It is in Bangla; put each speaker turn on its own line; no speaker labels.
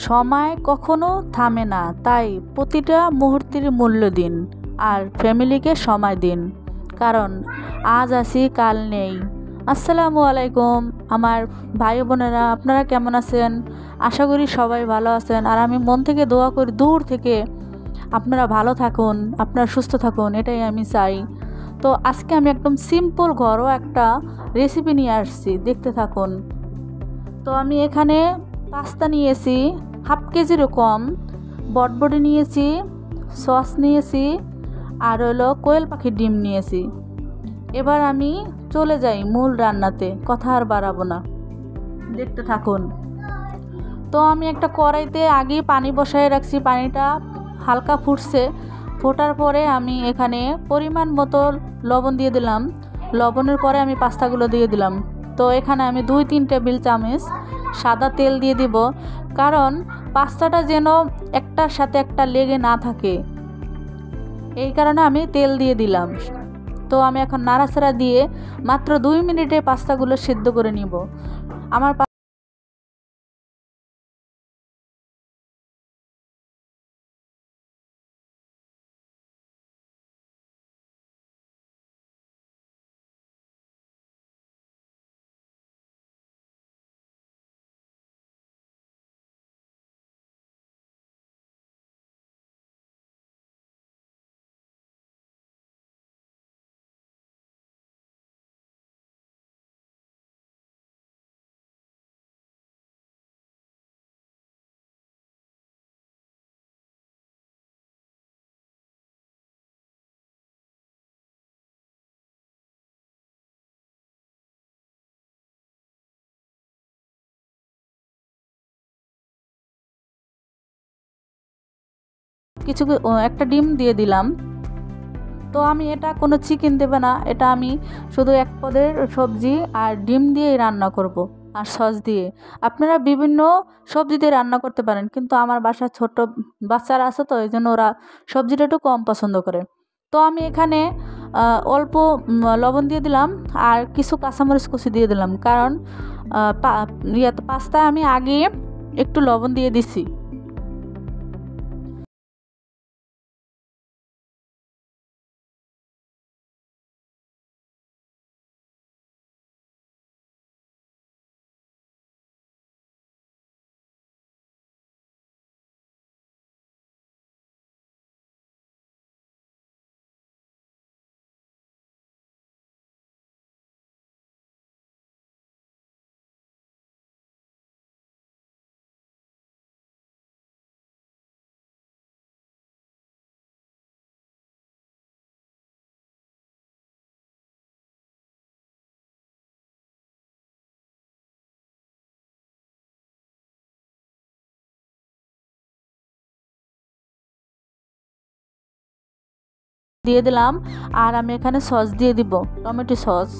সময় কখনো থামে না, তাই প্রতিটা মুহূর্তের মূল্য দিন আর ফ্যামিলিকে সময় দিন, কারণ আজ আছি কাল নেই। আসসালামু আলাইকুম আমার ভাই বোনেরা, আপনারা কেমন আছেন? আশা করি সবাই ভালো আছেন। আর আমি মন থেকে দোয়া করি দূর থেকে আপনারা ভালো থাকুন, আপনারা সুস্থ থাকুন, এটাই আমি চাই। তো আজকে আমি একদম সিম্পল ঘরোয়া একটা রেসিপি নিয়ে আসছি, দেখতে থাকুন। তো আমি এখানে পাস্তা নিয়েছি হাফ কেজিরও কম, বটবডি নিয়েছি, সস নিয়েছি, আর হলো কোয়েল পাখির ডিম নিয়েছি। এবার আমি চলে যাই মূল রান্নাতে, কথা আর বাড়াবো না, দেখতে থাকুন। তো আমি একটা কড়াইতে আগেই পানি বসায় রাখছি, পানিটা হালকা ফুটছে, ফোটার পরে আমি এখানে পরিমাণ মতো লবণ দিয়ে দিলাম। লবণের পরে আমি পাস্তাগুলো দিয়ে দিলাম। তো এখানে আমি 2-3 টেবিল চামচ সাদা তেল দিয়ে দিব, কারণ পাস্তাটা যেন একটার সাথে একটা লেগে না থাকে, এই কারণে আমি তেল দিয়ে দিলাম। তো আমি এখন নাড়াচাড়া দিয়ে মাত্র 2 মিনিটে পাস্তাগুলো সিদ্ধ করে নিব। আমার একটা ডিম দিয়ে দিলাম। তো আমি এটা কোনো চিকেন দেবে না, এটা আমি শুধু এক পদের সবজি আর ডিম দিয়েই রান্না করব আর সস দিয়ে। আপনারা বিভিন্ন সবজি দিয়ে রান্না করতে পারেন, কিন্তু আমার বাসায় ছোট বাচ্চারা আছে, তো এই জন্য ওরা সবজিটা একটু কম পছন্দ করে। তো আমি এখানে অল্প লবণ দিয়ে দিলাম আর কিছু কাঁচামরিচ কুচি দিয়ে দিলাম, কারণ পাস্তায় আমি আগে একটু লবণ দিয়ে দিছি। দিয়ে দিলাম আর আমি এখানে সস দিয়ে দিব, টমেটো সস।